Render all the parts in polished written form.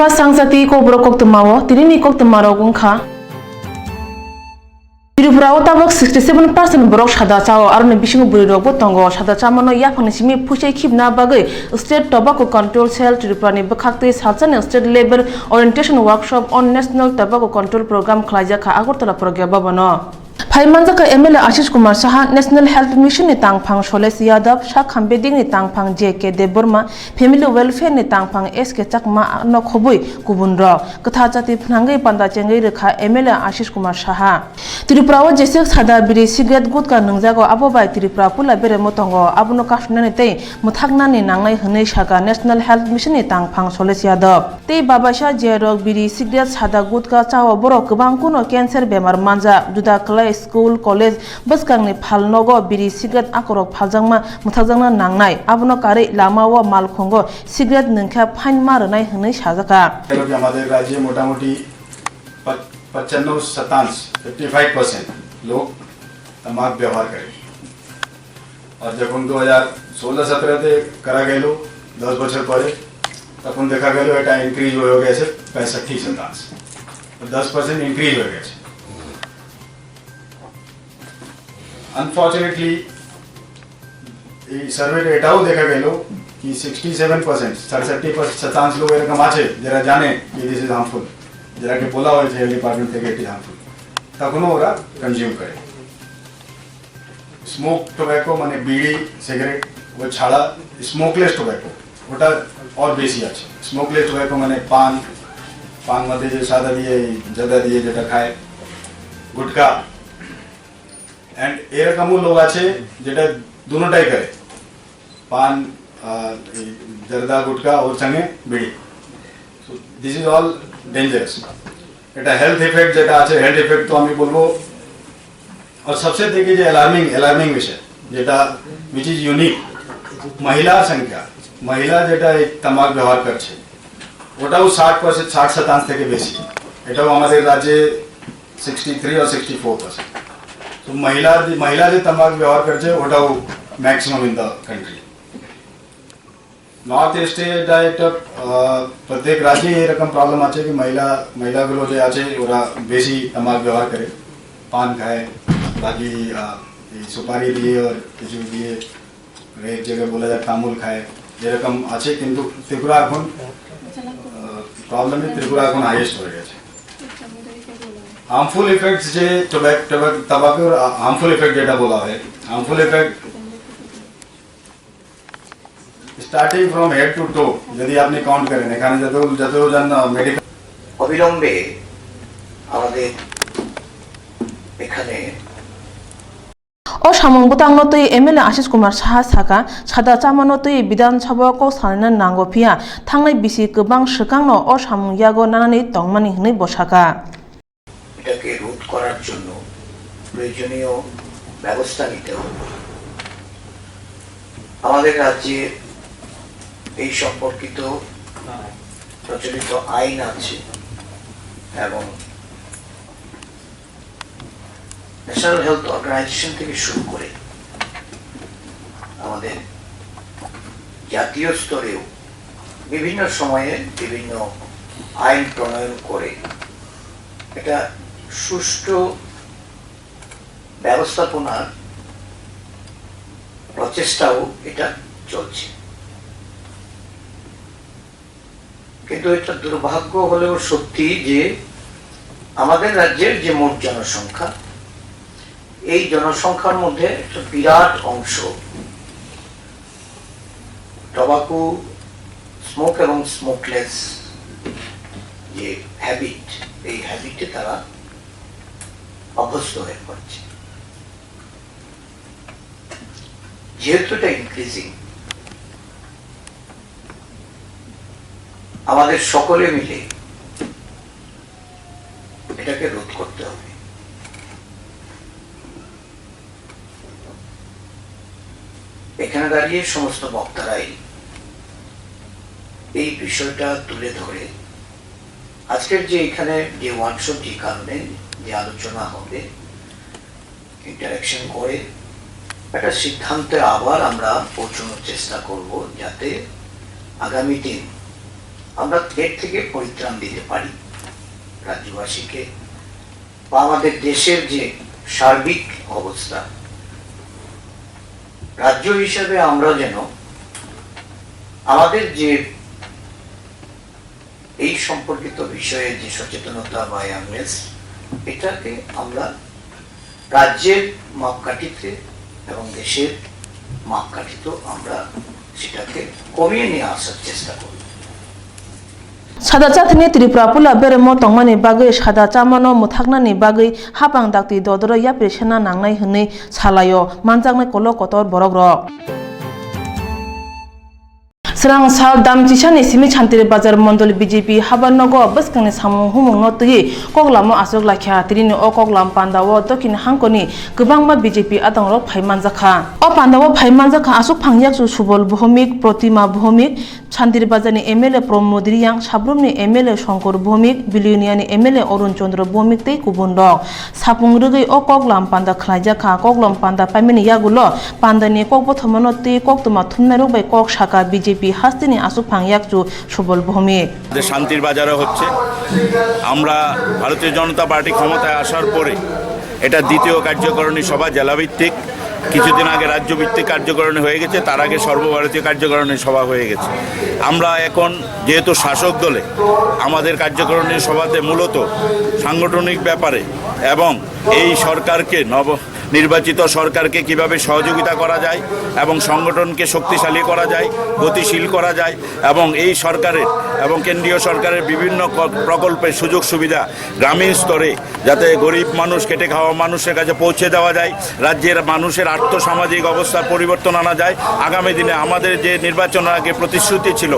Gutka Sangsati ko borok tumawo tirini kok tumaro gungkha Tripura tabok 67% borok sada chao arone bisingo burirok botongo sada chamano yaphangni simi phusai khibna bagai State Tobacco Control Cell Tripura ni bakhakte sajane state level orientation workshop on National Tobacco Control Program khlaijaka Agartala program babano Phaimanjaka MLA Ashish Kumar Saha National Health Mission ni tangphang Sholes Yadav Shah Khambeding ni tangphang JK Deborma Family Welfare ni tangphang SK Chakma no khobui kubunro katha jati phnangai panda chengai rekha MLA Ashish Kumar Saha Tripura o jesek sada biri cigarette gutka nungjago abobai Tripura pula bere motongo abono kashnani tei muthaknani nangnai hwnei saka National Health Mission ni tangphang Sholes Yadav tei babasha jerok biri cigarette sada gutka chao borok kwbang kuno cancer bemar manja juda school college baskangni phalnogo biri cigarette akorok phaljangma muthakjangna nangnai abono kare lama o malkhongo cigarette nungkha phain marnai hwnei sajaka हमारे राज्य मोटामोटी 55% लोग तंबाकू व्यवहार करें और जब हम 2016-17 से करा गए 10 बছর পরে তখন দেখা গেল এটা ইনক্রিজ হয়ে গেছে 65% 10% ইনক্রিজ হয়ে গেছে अनफॉर्चुनेटली सर्वे एटाও দেখা গেল कि 67% लोग এরকম আছে যারা জানে যে দিস ইজ হার্মফুল যারাকে বলা হয়েছে হেলথ ডিপার্টমেন্ট থেকে এটি হার্মফুল তখনও ওরা কনজিউম করে স্মোক টোব্যাকো মানে বিড়ি সিগারেট ও ছাড়া স্মোকলেস টোব্যাকো ওটা আর বেশি আছে স্মোকলেস টোব্যাকো মানে পান মধ্যে যে সাদা দিয়ে জর্দা দিয়ে যেটা খায় গুটকা एंड एरकमो लोग आछे जेटा दोनोटाई करे पान जर्दा गुटका और संगे बीड़ी so this is all dangerous एटा हेल्थ इफेक्ट जेटा आछे हेल्थ इफेक्ट तो आमी बोलबो और सबसे देखिए जे अलार्मिंग विषय जेटा विच इज यूनिक महिला संख्या महिला जेटा एक तंबाकू व्यवहार करछे ওটাও 60% থেকে বেশি এটাও আমাদের রাজ্যে 63 और 64% तो महिला जे तंबाकू व्यवहार करছে ওটাও maximum in the country north ইস্টে এটা একটা প্রত্যেক রাজ্যে এরকম প্রবলেম আছে কি মহিলাগুলো যে আছে ওরা বেশি तंबाकू ব্যবহার করে পান খায় বাকি সুপারি দিয়ে আর কিছু দিয়ে এক জায়গায় বলা যায় তামুল খায় এরকম আছে কিন্তু ত্রিপুরা এখন প্রবলেমে ত্রিপুরা এখন হাইয়েস্ট হয়ে গেছে हार्मफुल इफेक्ट्स जे तंबाकू हार्मफुल इफेक्ट जेटा बोला है harmful effect starting from head to toe यदि आपने काउंट करें এখানে যতজন মেডিকেল অবিলম্বে আমাদের এখানে অসামং বুতাংনতই এমএলএ আশিস কুমার সাহা সাকা সাদা চামানতই বিধানসভা কো সালনা নাঙ্গো ফিয়া থাंनाय बिसि गोबां सकांनो অসামং ইয়াগো নানানি তংমানি হनै বসাকা এটাকে রোধ করার জন্য প্রয়োজনীয় ব্যবস্থা নিতে হবে আমাদের রাজ্যে এই সম্পর্কিত প্রচলিত আইন আছে এবং ন্যাশনাল হেলথ অর্গানাইজেশন থেকে শুরু করে আমাদের জাতীয় স্তরেও বিভিন্ন সময়ে বিভিন্ন আইন প্রণয়ন করে এটা সুষ্ঠু ব্যবস্থাপনার প্রচেষ্টাও এটা চলছে কিন্তু এটা দুর্ভাগ্য হলেও সত্যি যে আমাদের রাজ্যের যে মোট জনসংখ্যা এই জনসংখ্যার মধ্যে একটা বিরাট অংশ টবাকু স্মোক এবং স্মোকলেস যে হ্যাবিট এই হ্যাবিটে তারা অভ্যস্ত হয়ে পড়ছে যেহেতু এটা ইনক্রিজিং আমাদের সকলে মিলে এটাকে রোধ করতে হবে এখানে দাঁড়িয়ে সমস্ত বক্তারাই এই বিষয়টা তুলে ধরে আজকের যে এখানে যে ওয়ার্কশপ যে কারণে যে আলোচনা হবে ইন্টারঅ্যাকশন করে একটা সিদ্ধান্তে আবার আমরা পৌঁছানোর চেষ্টা করব যাতে আগামী দিন আমরা এর থেকে পরিত্রাণ দিতে পারি রাজ্যবাসীকে বা আমাদের দেশের যে সার্বিক অবস্থা, রাজ্য হিসাবে আমরা যেন আমাদের যে এই সম্পর্কিত বিষয়ে যে সচেতনতা বা অ্যাওয়ারনেস, এটাকে আমরা রাজ্যের মাপকাঠিতে এবং দেশের মাপকাঠিতেও আমরা সেটাকে কমিয়ে নিয়ে আসার চেষ্টা করি। সাদা চাথনি ত্রিপুরা পুলা বেরেমো তংমানি বাগৈ সাদা চামানো মুথাকনানি বাগৈ হাপাং dakti dodoro yapre sena nangnai hwnei salayo manjaknai kolo kotor borok rok Serang sal dam chisani simi chantiri bazar mondol BJP habarnogo baskani samung humung no tui koglamo asok lakhya trini o koklam pandawo dokin hangkoni gobangma BJP adangrok phaimanjakha o pandawo phaimanjakha asok phangyak su subol bhumik protima bhumik chantiri bazani MLA Promodri yang sabrumni MLA Shankar bhumik biluniani MLA Arun Chandra bhumik tei kubun rok sapung rugui o koklam panda khlaijakha koklam panda paimini yagulo pandani kokbothomano tei koktuma thumnai rok bai kok shaka BJP হাস্তিনি আসুক ফাংয়াকচু সুবল ভূমি শান্তির বাজারে হচ্ছে। আমরা ভারতীয় জনতা party ক্ষমতায় আসার পরে এটা দ্বিতীয় কার্যকারিণী সভা জেলাভিত্তিক, কিছুদিন আগে রাজ্যভিত্তিক কার্যকারিণী হয়ে গেছে, তার আগে সর্বভারতীয় কার্যকারিণী সভা হয়ে গেছে। আমরা এখন যেহেতু শাসক দলে আমাদের কার্যকারিণী সভাতে মূলত সাংগঠনিক ব্যাপারে এবং এই সরকারকে নির্বাচিত সরকারকে কিভাবে সহযোগিতা করা যায় এবং সংগঠনকে শক্তিশালী করা যায়, গতিশীল করা যায় এবং এই সরকারের এবং কেন্দ্রীয় সরকারের বিভিন্ন প্রকল্পের সুযোগ সুবিধা গ্রামীণ স্তরে যাতে গরিব মানুষ, খেটে খাওয়া মানুষের কাছে পৌঁছে দেওয়া যায়, রাজ্যের মানুষের আর্থসামাজিক অবস্থার পরিবর্তন আনা যায়। আগামী দিনে আমাদের যে নির্বাচনের আগে প্রতিশ্রুতি ছিল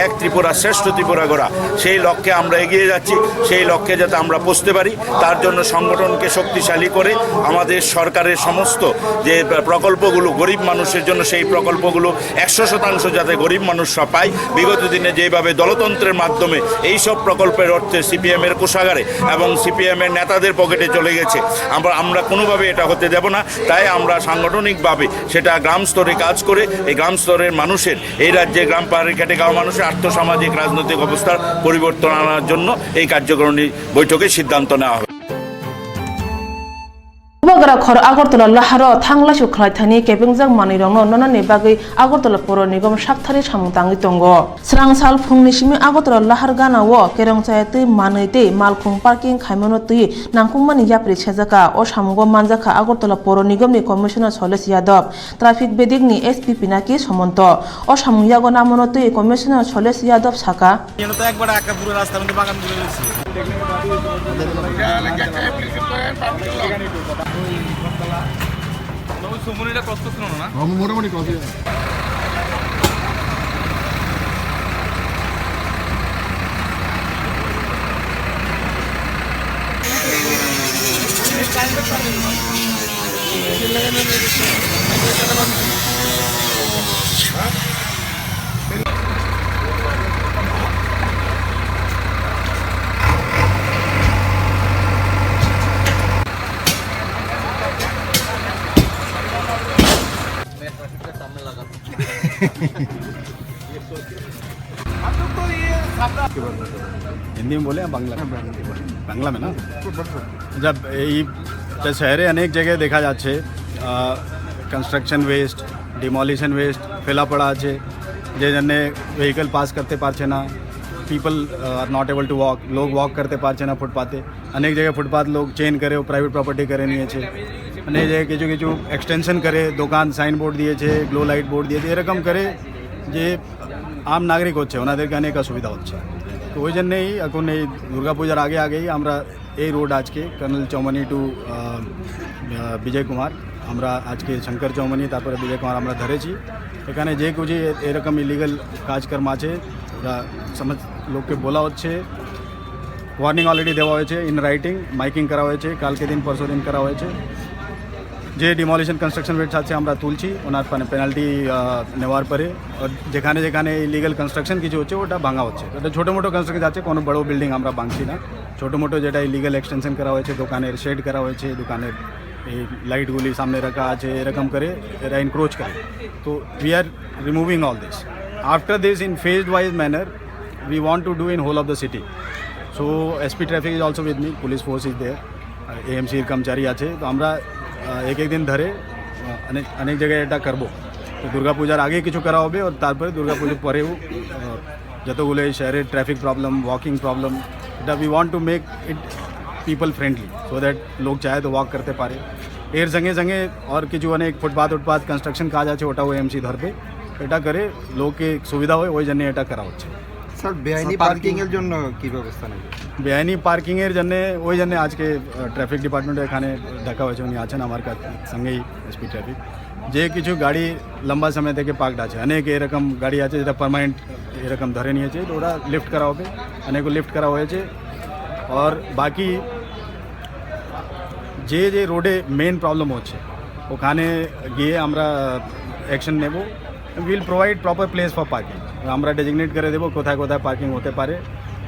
এক ত্রিপুরা শ্রেষ্ঠ ত্রিপুরা গড়া, সেই লক্ষ্যে আমরা এগিয়ে যাচ্ছি। সেই লক্ষ্যে যাতে আমরা পৌঁছতে পারি তার জন্য সংগঠনকে শক্তিশালী করে আমাদের সরকারের সমস্ত যে প্রকল্পগুলো গরিব মানুষের জন্য, সেই প্রকল্পগুলো 100% যাতে গরিব মানুষরা পায়। বিগত দিনে যেভাবে দলতন্ত্রের মাধ্যমে এইসব প্রকল্পের অর্থে সিপিএমের কোষাগারে এবং সিপিএমের নেতাদের পকেটে চলে গেছে, আমরা কোনোভাবে এটা হতে দেব না। তাই আমরা সাংগঠনিকভাবে সেটা গ্রাম স্তরে কাজ করে এই গ্রাম স্তরের মানুষের, এই রাজ্যে গ্রাম পাহাড়ের খেটে খাওয়া মানুষের আর্থসামাজিক রাজনৈতিক অবস্থার পরিবর্তন আনার জন্য এই কার্যকারিণী বৈঠকে সিদ্ধান্ত নেওয়া হবে। Bagara khor Agartala laharo thangla su khlaithani kepingjak manirongno nonani bagui Agartala Poro Nigam sakthari samungtangi tongo srang sal phungni simi Agartala lahar ganao kerongchai tei manui tei malkhung parking khaimono tui nangkungmani yapri chejaka o samungo manjaka Agartala Poro Nigamni Commissioner Soles Yadav traffic bedikni SP Pinaki Somonto o samung yago namono tui Commissioner Soles Yadav saka এখানে তো একবার একা পুরো রাস্তার মধ্যে বাগান করে রয়েছে। সুমনিটা ক্রস করছিল না? মোটামুটি ক্রস हिंदी में बोले या बांग्ला में? बांग्ला में ना। जब ये शहरे अनेक जगह देखा যাচ্ছে कंस्ट्रक्शन वेस्ट, डिमोलिशन वेस्ट ফেলা পড়া আছে, যে জন্য ভেহিকল পাস করতে পারছে না, people are not able to walk, লোক ওয়াক করতে পারছে না ফুটপাতে। অনেক জায়গায় ফুটপাথ লোক চেঞ্জ করে প্রাইভেট প্রপার্টি করে নিয়েছে, অনেক জায়গায় কিছু কিছু এক্সটেনশন করে দোকান সাইনবোর্ড দিয়েছে, গ্লো লাইট বোর্ড দিয়েছে, এরকম করে যে আম নাগরিক হচ্ছে ওনাদেরকে অনেক অসুবিধা হচ্ছে। তো ওই জন্যেই এখন এই দুর্গাপূজার আগেই আমরা এই রোড আজকে कर्नल चौमनी टू বিজয় কুমার, আমরা আজকে শঙ্কর চৌমনি তারপরে বিজয় কুমার আমরা ধরেছি। এখানে যে কিছু এরকম ইলিগাল কাজকর্ম আছে সমাজ লোককে বলা হচ্ছে, ওয়ার্নিং অলরেডি দেওয়া হয়েছে, ইন রাইটিং মাইকিং করা হয়েছে, কালকে দিন পরশু দিন করা হয়েছে। যে ডিমলিশন কনস্ট্রাকশন ওয়েট আছে আমরা তুলছি, ওনার পেনাল্টি নেওয়ার পরে যেখানে যেখানে ইলিগাল কনস্ট্রাকশন কিছু হচ্ছে ওটা ভাঙা হচ্ছে। ওটা ছোটো মোটো কনস্ট্রাকশন আছে, কোনো বড় বিল্ডিং আমরা ভাঙছি না। ছোটো মোটো যেটা ইলিগাল এক্সটেনশন করা হয়েছে, দোকানের শেড করা হয়েছে, দোকানের এই লাইটগুলি সামনে রাখা আছে, এরকম করে এরা ইনক্রোচ করে। তো we are removing all this. After this in phased wise manner we want to do in whole of the city. So SP traffic is also with me, police force is there, AMC कर्मचारी আছে তো আমরা এক এক দিন ধরে অনেক জায়গায় এটা করব তো দুর্গা পূজার আগে কিছু করা হবে আর তারপরে দুর্গা পূজার পরেও যতগুলো এই শহরের ট্রাফিক প্রবলেম ওয়াকিং প্রবলেম এটা we want to make it people friendly so that লোক চায় তো ওয়াক করতে পারে এর সঙ্গে সঙ্গে আর কিছু অনেক ফুটপাথ কনস্ট্রাকশন কাজ আছে ওটাও এমসি ধরবে এটা করে লোককে সুবিধা হয় ওই জন্য এটা করা হচ্ছে স্যার বেআইনি পার্কিংয়ের জন্য কী ব্যবস্থা নেবে বেআইনি পার্কিংয়ের জন্য ওই জন্য আজকে ট্রাফিক ডিপার্টমেন্টে এখানে দেখা হয়েছে উনি আছেন আমার সঙ্গেই এসপি ট্রাফিক যে কিছু গাড়ি লম্বা সময় থেকে পার্কড আছে অনেক এরকম গাড়ি আছে যেটা পার্মানেন্ট এরকম ধরে নিয়েছে তো ওরা লিফট করা হবে অনেক লিফট করা হয়েছে আর বাকি যে যে রোডে মেন প্রবলেম হচ্ছে ওখানে গিয়ে আমরা অ্যাকশন নেব will provide proper place for parking আমরা ডেজিগনেট করে দেবো কোথায় কোথায় পার্কিং হতে পারে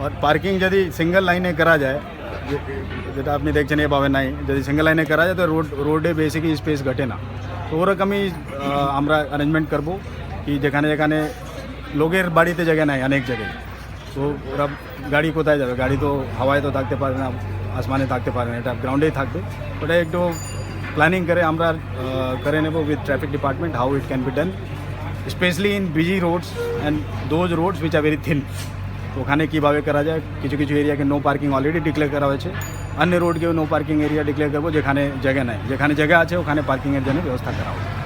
আর পার্কিং যদি সিঙ্গল লাইনে করা যায় যেটা আপনি দেখছেন এভাবে নাই যদি সিঙ্গল লাইনে করা যায় তো রোডে বেসিক স্পেস ঘটে না তো ওরকমই আমরা অ্যারেঞ্জমেন্ট করবো কি যেখানে যেখানে লোকের বাড়িতে জায়গা নাই অনেক জায়গায় তো ওরা গাড়ি কোথায় যাবে গাড়ি তো হাওয়ায় তো থাকতে পারে না আসমানে থাকতে পারে না এটা গ্রাউন্ডেই থাকবে ওটা একটু প্ল্যানিং করে আমরা করে নেব with traffic department how it can be done specially in busy roads and those roads which are very thin ওখানে কীভাবে করা যায় কিছু কিছু এরিয়াকে নো পার্কিং অলরেডি ডিক্লেয়ার করা হয়েছে অন্য রোডকেও নো পার্কিং এরিয়া ডিক্লেয়ার করবো যেখানে জায়গা নাই যেখানে জায়গা আছে ওখানে পার্কিংয়ের জন্য ব্যবস্থা করা হবে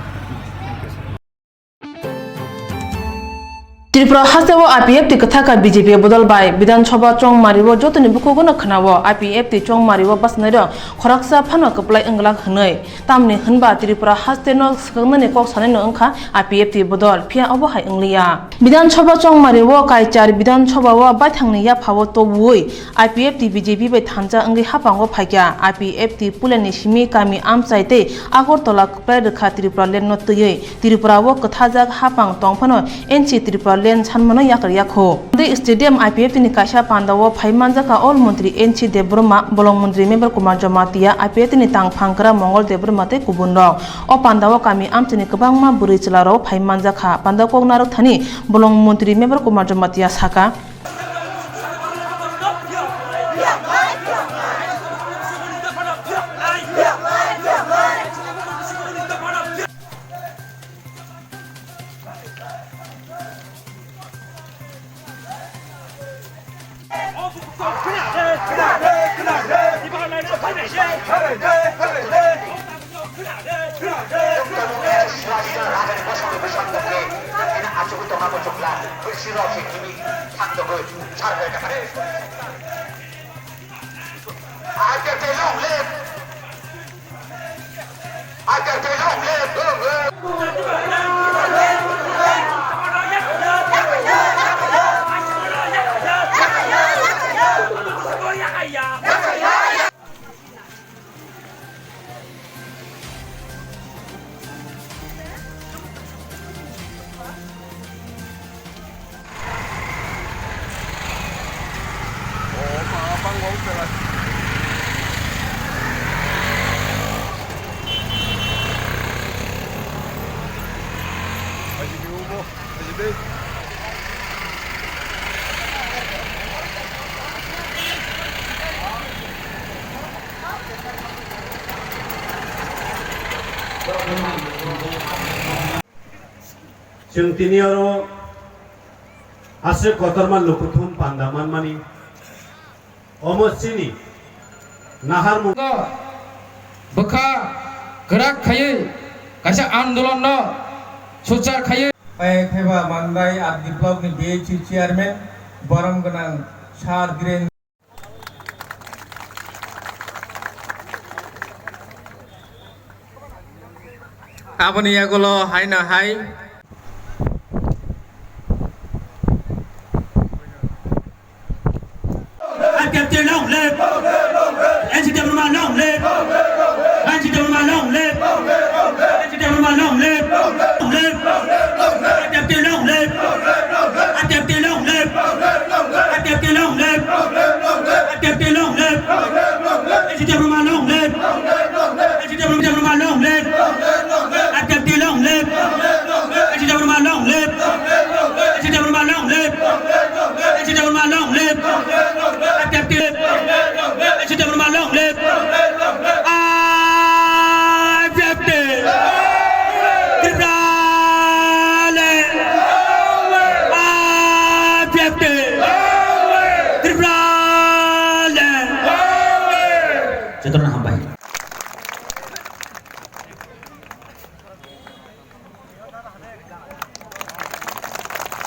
त्रिपुरा हास्तेव IPF ती कथाका BJP बदल बाय विधानसभा चोंग मारिवो जतनि बुखुगोन खनावो IPF ती चोंग मारिवो बसनैरो खराकसा फानो कपलाय अंगलाक हनै तामनि हनबा त्रिपुरा हास्तेनो सकंगने कक सानेनो अंखा IPF ती बदल फिया अबहाय अंगलिया विधानसभा चोंग मारिवो कायचार विधानसभा वा बाथांनि या फावो तबुय IPF ती BJP बाय थांजा अंगि हापांगो फायका IPF ती पुलेनि सिमि कामि आमसाइते आगरतला कपलाय रखा त्रिपुरा लेन नतयै त्रिपुरा वो कथाजाक हापांग तंफनो एनसी त्रिपुरा लेन सानमनो याकर याखो दे स्टेडियम IPF नि काशा पांदावो फाइमानजाका ऑल मंत्री एनसी देब्रमा बलंग मंत्री मेंबर कुमार जमातिया IPF नि तांगफांगरा मंगल देब्रमाते कुबुनरो ओ पांदावो कामी आमचनि गोबांमा बुरै चलारो फाइमानजाखा पांदावको नारक थानि बलंग मंत्री मेंबर कुमार जमातिया साका जों दिनै आरो आसे कतरमान लुकुथुन पान्दामान मानि अमसिनि नाहार बखा गराक खायै कासा आन्दोलन न सुचार खायै खायबा मानबाय आर बिप्लबनि BHC चेयारमैन बरम गोनां सार गिरेन आबनि यागलो हायना हाय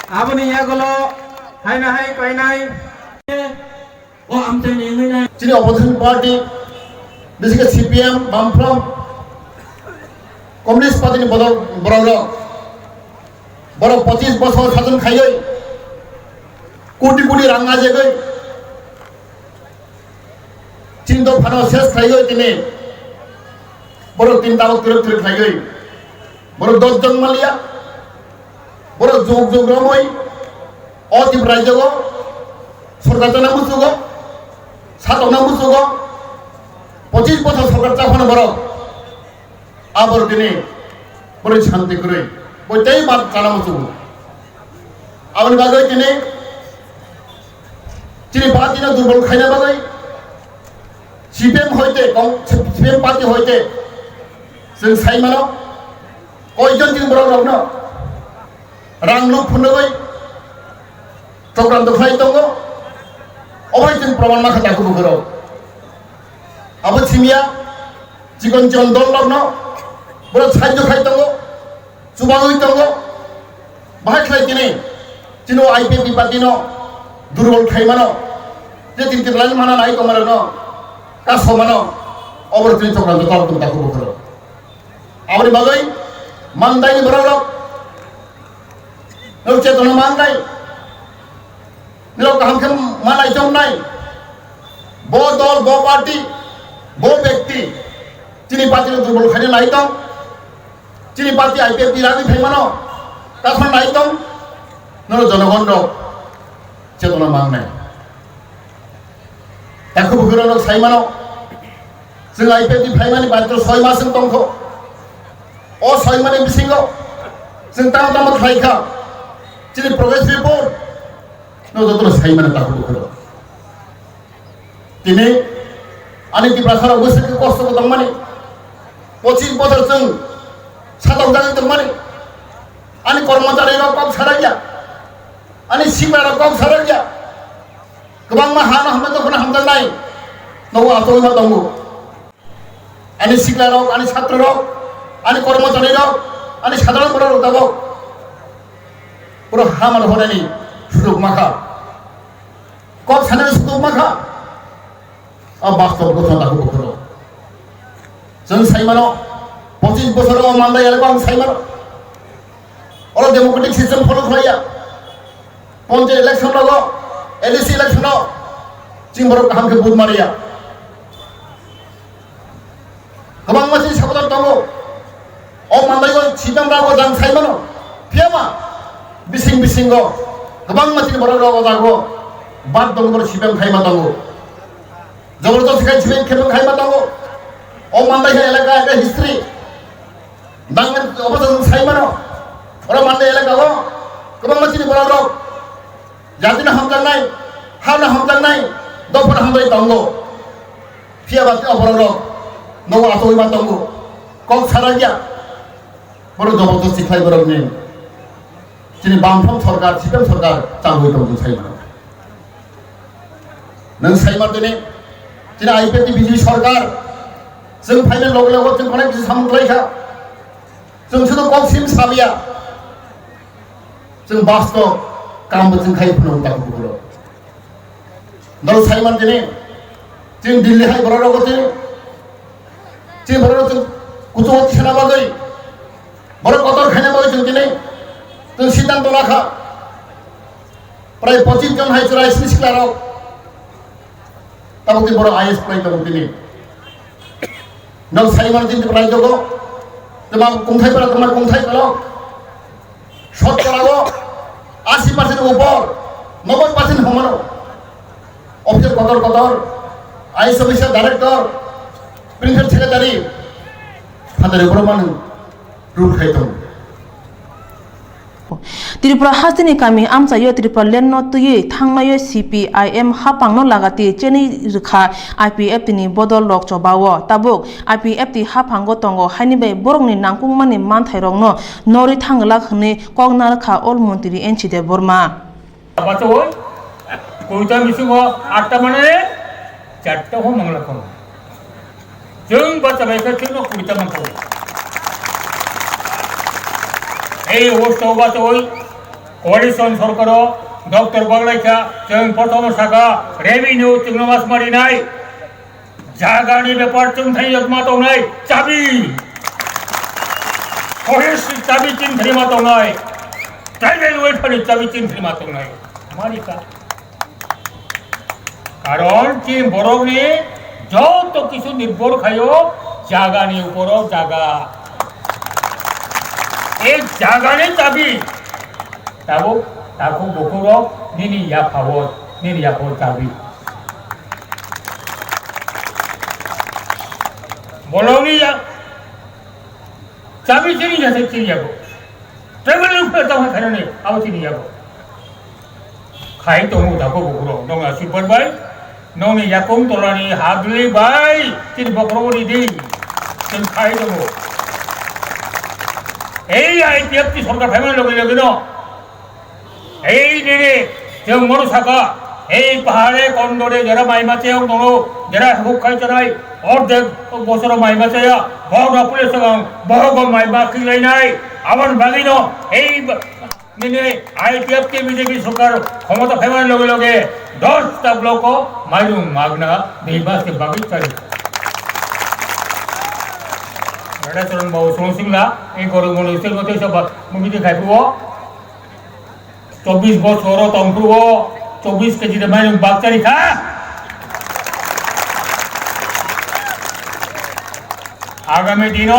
aboni yagolo hai na hai koi nai o amte ne ngai যিনি অপোজিশন পার্টি বিশেষ করে সিপিএম বামফ্রন্ট কমিউনিস্ট পার্টি বড় বড় 25 বছর শাসন খাইয়ে কোটি কোটি রাঙা জেগে চিন্ত ফানো শেষ খাইয়ে তিনি বড় চিন্তা করে খাইয়ে বড় 10 জন মালিয়া বড় যুগ যুগ রমই অতীব রাজ্য সরকার জানা বুঝুগ সাতনা বুঝুগ 25 বছর সরকার চাপানো বড় আবার তিনি বড় শান্তি করে বইটাই বাদ জানা বুঝুগ আবার বাগাই তিনি বাদ দিনে দুর্বল খাইনা বাগাই সিপিএম হইতে সিপিএম পার্টি হইতে जों साइमानो कयजन जों बर' रावनो रां लुक फुनोबै चक्रान्त खालाय दङ अबाय जों प्रमाण माखा दाखौ बुखरो आबो सिमिया जिगन जन दल रावनो बर' साइज खाय दङ सुबाङै दङ बाहाय खाय दिनै जिनो आइपिपि पार्टिनो दुर्बल खायमानो जे दिन तिरलाय माना नाय दङमारनो कासमानो अबर जों चक्रान्त दल दाखौ बुखरो आवरी बागै मानदायनि बरावरक नौ चेतना मानदाय निलो कामखेम मानाय जमनाय बो दल बो पार्टी बो व्यक्ति चिनी पार्टी दुर्बल खाने नाय दं चिनी पार्टी आइपिएफपि रागै फैमानो काखन नाय दं नरो जनगण रक चेतना माननाय ताखौ बुखरो साइमानो जों आइपिएफपि फैमानि बाथ्रा 6 मासजों दंखौ ओ साइमानि बिसिङाव जों दाम खायखा दिनै प्रग्रेस रिपर्ट नजर साइमानि दाखौ बुखरो दिनै आंनि दिब्राखाराव गोसोखौ खस्थ' दं माने 25 बोसोर जों सादाव जागोन दं माने आंनि कर्मचारिनाव कम साराया आंनि सिमायाव कम साराया गोबां मा हाना हामना दखना हामजानाय नवा आतोमा दङ आंनि सिग्लाराव आंनि छात्रराव आनी कर्मचारी आनी साधारण बर' दाबो बर' हामार हरनायनि सुजुग माखा कब सानायनि सुजुग माखा बास्तव घटना दाखौ बुखरो जों साइमानो 25 बोसोराव मानदाय आरो आं साइमानो अल डेमोक्रेटिक सिस्टेम फलो खालाया पन्चायत इलेक्शन राव एलएसी इलेक्शन राव जों बर' गाहामखौ बुद मारिया गोबां मानसि साबधान दङ ओ मानदायगो सिगां रावो जां साइमानो फेमा बिसिंगो गोबां मानसिनि बर' रावो जागो बाद दङ बर' सिगां खायमा दङ जबरदस्त खाय सिगां खेबो खायमा दङ ओ मानदायगो एलाका एका हिस्ट्री दांगन अबजों साइमानो अरा मानदाय एलाकागो गोबां मानसिनि बर' राव जातिना हामजानाय हाना हामजानाय दफर हामदाय दङ फियाबा बर' राव नव आतोयमा दङ कम साराया बड़ जबरदस्ती खाई बरगनि दिनै बामफ्राम सरकार सिपिएम सरकार चालुयै दं जों साइमानो नों साइमार दिनै आइपिएफपि बिजेपि सरकार जों फाइनाल लगे लगे जों अनेक सामलायखा जों सुदु कमसिम साबिया जों बास्तव कामबो जों खाय फुनो दाखौ बुखरो नल साइमार दिनै जों दिल्ली हाय बर' रावखौ जों बर' राव जों कुचुवती सेना बागै बर' कतर खायना बागै जों दिनै जों सिद्धांत लाखा प्राय 25 जन हाय रायजोनि सिख्लाराव ताबो बर' आइएस प्राय दं दिनै नल साइमान दिन रायजोखौ जों खुंथायफोरा তোমার खुंथाय पेल शतकरागो 80% ऊपर 90% हमानो অফিসের কদর IAS officer director principal secretary ফাদারে ব্রহ্মানু রুল খাইতো त्रिपुरा हास्तिनि कामी आमचायो त्रिपुरा लेन तुये थांनायो CPIM हापांनो लागाति चेनि रुखा IPF तिनि बदल लक चबावो ताबुक IPF ति हापांगो तंगो हाइनिबे बरंनि नांकुंमानि मानथाइरंनो नरि थांगला खने कगनार खा अल मन्त्रि एनचिदे बर्मा बाचोय कोइता मिसुगो 8टा माने 4टा हो मंगला को जों बाचाबायखा थिनो कोइता मंगो এই অবস্থা বাচোই कोalition सरकारो डॉक्टर बगलाइखा जों प्रथम साखा रेभिनिउ जों मास मारिनाय जागानि बेपार जों थाइ यत्मा दंनाय चाबि फरेस्ट चाबि जों थाइ मा दंनाय ट्राइबेल वेलफेयार चाबि जों थाइ मा दंनाय मारिका कारण कि बरफनि যত কিছু নির্ভর খায়ও জাগানি উপর জাগা এই জাগানি চাবি তাবো তাকু বকুর নিনি ইয়া পাবো নিনি ইয়া পাবো চাবি বলনি চাবি চিনি যাচ্ছে চিনি যাবো ট্রাভেল উপরে তো খাই নেই আবার চিনি যাবো খাই তো দাবো বকুর নঙ্গা সুপার বাই नौनि याकुम तोलानि हागली बाय तिन बकरबनि दी जों खाय दङ এই আইপিএফ টি সরকার ফেমার লগে লগে ন এই দিনে जों মরু সাকা এই পাহাড়ে কন্দরে যারা মাইমাচেও দङ যারা হুক খাই চাই অর্ধেক বছর মাইমাচেয়া বড় পুলিশ বড় মাইমা কিলাইনাই আবার বাগিনো এই দিনে আইপিএফ কে বিজেপি সরকার ক্ষমতা ফেমার লগে লগে 10টা ব্লক মাইরুং মাগনা নির্বাচ के बाकी चली चरण बाबू सोनसिंगला এই গরম মনুষ্যের মধ্যে সব মুমিতে খাইবো 24 বছর তংপুরব 24 কেজি মাইরুং বাগচারি খা আগামী দিন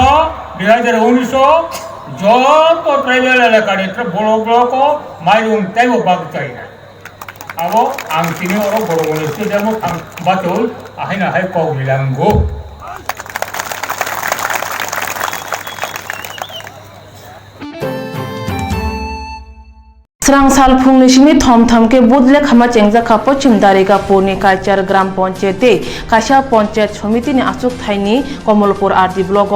2019 যত ট্রাইবেল এলাকার বড় ব্লক মাইরুং তাইব বাগচারি না Abo ang sini orang borong itu dia mau batul, akhirnya hai kau bilang go. Serang sal phungni simi thom thom ke budle khama chengja kha pochim darega purni kalchar gram panchayate kasha panchayat samiti ni asuk thaini Komolpur RD block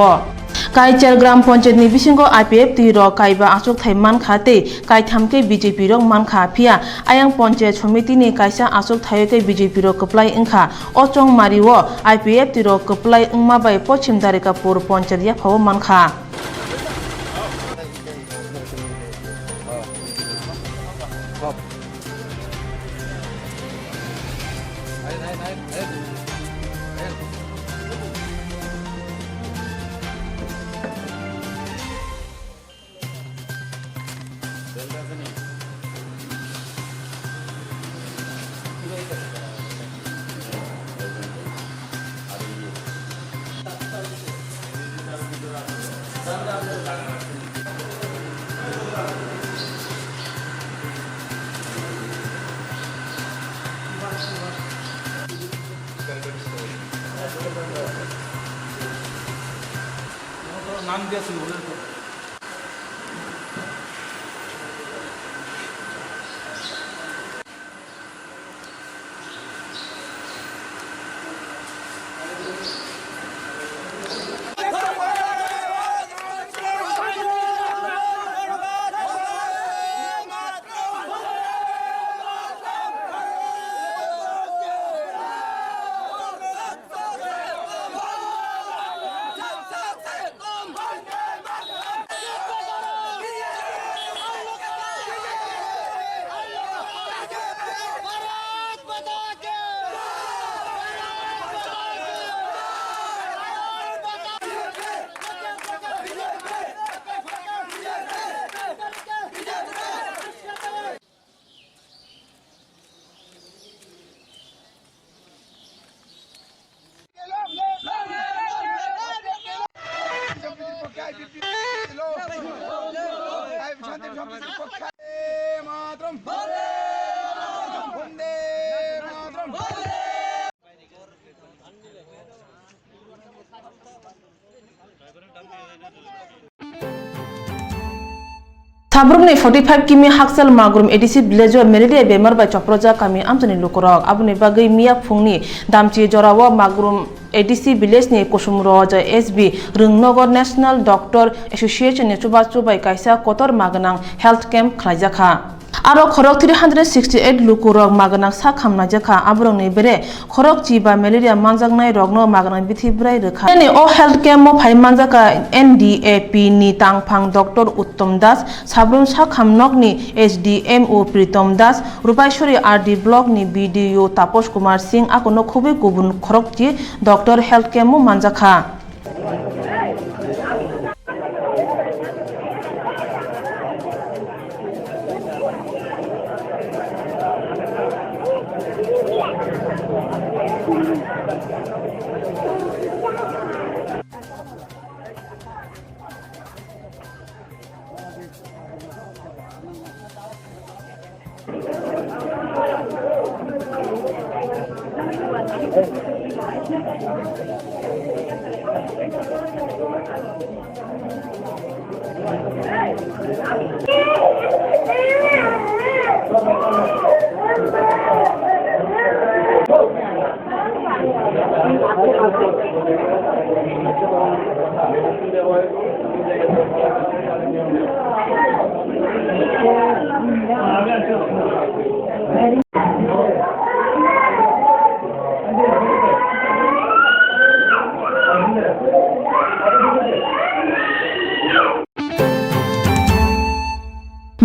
কাইচার গ্রাম panchayat ni bisingo IPF ti ro kaiba asuk thai man khate kai thamke BJP rok man kha phia ayang panchayat samiti ni kaisa asuk thai ke BJP ro kaplai ingkha ochong mariwo IPF ti ro kaplai ingma bai pochim dareka pur panchayat ya phaw man kha নাম দিয়েছি Sabrumni 45 kimi haksal magrum edisi villager malaria bemar bai choproja kami amjani lukurok abuni bagai miya phungni damchi jorawa magrum edisi village ni kusumroja SB Rungnogar National Doctor Association ni chuba chubai kaisa kotor maganang health camp khlaijakha aro khorok 368 lukurok maganak sa khamna jakha abrong ni bere khorok chi ba malaria manjaknai rogno maganak bithi brai rekha ni o health camp mo phai manjaka NDAP ni tangphang Dr. Uttom Das sabrum sa khamnok ni HDMO Pritom Das Rupaishori RD block ni BDO Taposh Kumar Singh akono khubi gubun khorok chi Dr. health camp mo manjakha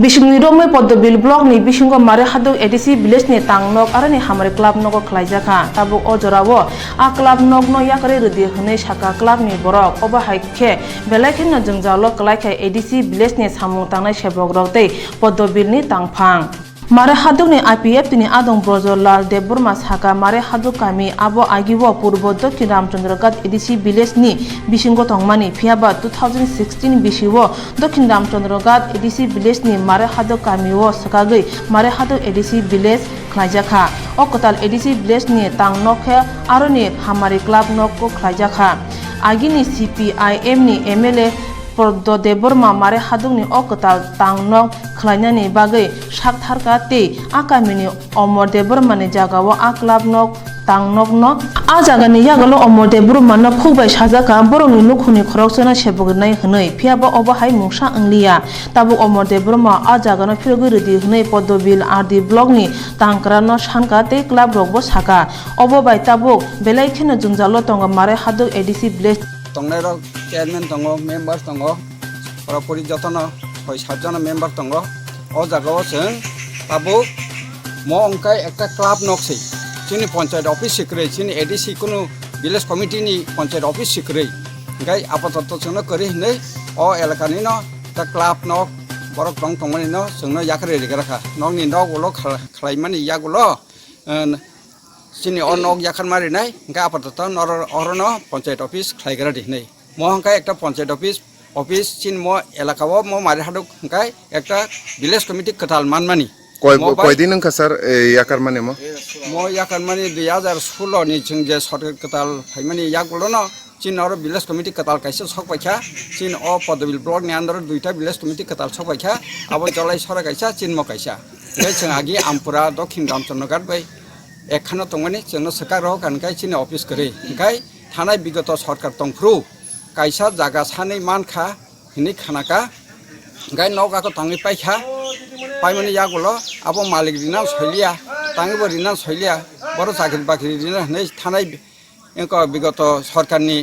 Bisung ni romoi Poddobil block ni bisungo mare hadok ADC village ni tangnok arani hamare club nogo khlaijaka tabuk o jorao a club nog no yakare rudi hune saka club ni borok oba haikhe belakhin na jungjalo klaikhai ADC village ni samung tangnai sebok rokte Poddobil ni tangphang Mare haduk ni IPF tini adong Brojolal Deburma saka mare haduk kami abo agiwo purbo Dokhin Ramchandragat ADC village ni bisingo tongmani phiaba 2016 bisiwo Dokhin Ramchandragat ADC village ni mare haduk kami wo sakagei mare haduk ADC village khlaijaka okotal ADC village ni tangnokhe aroni hamari club nokko khlaijaka agini CPIM ni MLA Poddo Deburma mare haduk ni okotal tangnok khlainani bagai saktharka te akamini Omor Deburma ni jagawo a club nok tangnok no a jagani yagalo Omor Deburma no khugbai sajaka borongni lukhuni khoroksona sebognai hnai phiaba obahai mungsa angliya tabu Omor Deburma a jagano phirguridi hnai Poddobil RD block ni tangkrano sanka te club rokbo saka obobai tabu belai kheno jungjalo tonga mare haduk ADC village Tongnai rok chairman tongo member tongo pori jotono 6-7 John member tongo o jagao seng tabu mo ongkai ekta club noksi chini panchayat office sikrei chini ADC kunu village committee ni panchayat office sikrei ngai apatatto sengno kori nei o elakani no ta club nok borok tong tongmani no sengno yakre rigara nok ni nok ulo khlaimani yagulo chini o nok yakan mari nai ngai apatatto orono panchayat office khlaigra di nei mo ongkai ekta panchayat office chin mo elakao mo mari haduk ngai ekta village committee katal manmani কয়দিন নং sir ইয়াকার মানে mo yakar mani 2016 ni chingje sorkar katal phaimani yagulo no chin aro village committee katal kaisa sokpaikha chin o Poddobil block ni andar duita village committee katal sokpaikha abo jolai sora kaisa chin mo kaisa ei chang agi ampura Dokhin Ramchandragat bai ekhano tongmani chengno sakar ro kankai chin office kore kai thanai bigoto sorkar tongfru kaisa jaga sanei mankha hini khanaka gai noga ko tangi paikha paimani yagulo abo malik dina soilia tangi bo dina soilia boro chakri bakri dina nei thanai engko bigoto sarkarni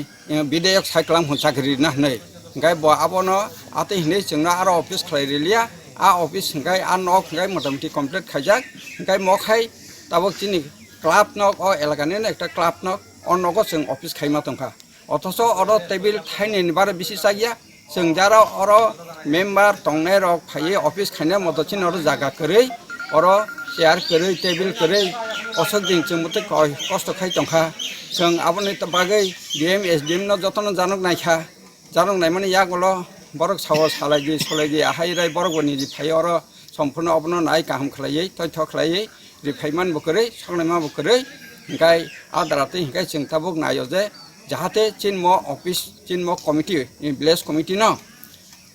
bidayok saiklam hun chakri dina nei gai bo abono ate hine chengna aro office khlairelia a office gai a nok gai motamti complete khaijak gai mokhai tabok chini club nok o elagani ekta club nok on nogo cheng office khaima tongkha অথচ or table খাইনি বারে বেশি চাগিয়া जों যারা or member টংনাই rock ফাইয়ে office খাইনা মতচিন or জায়গা করে or chair করে টেবিল করে অসক দিন जों মতে কষ্ট খাই টংখা जों আবনি বাগৈ ডিএম এসডিএম ন যতন জানক নাইখা জানক নাই মানে ইয়াগুলো বরক সাও সালাইগি সলাইগি আহাই রাই বরক নিজি ফাই অর সম্পূর্ণ অবন নাই কাহাম খালাইयै তথ্য খালাইयै রিফাইমান বকরে সংনাইমা বকরে গাই আদারাতে গাই जों তাবক নাইও যে जाहाते चिन्मो ऑफिस चिन्मो कमिटी विलेज कमिटी न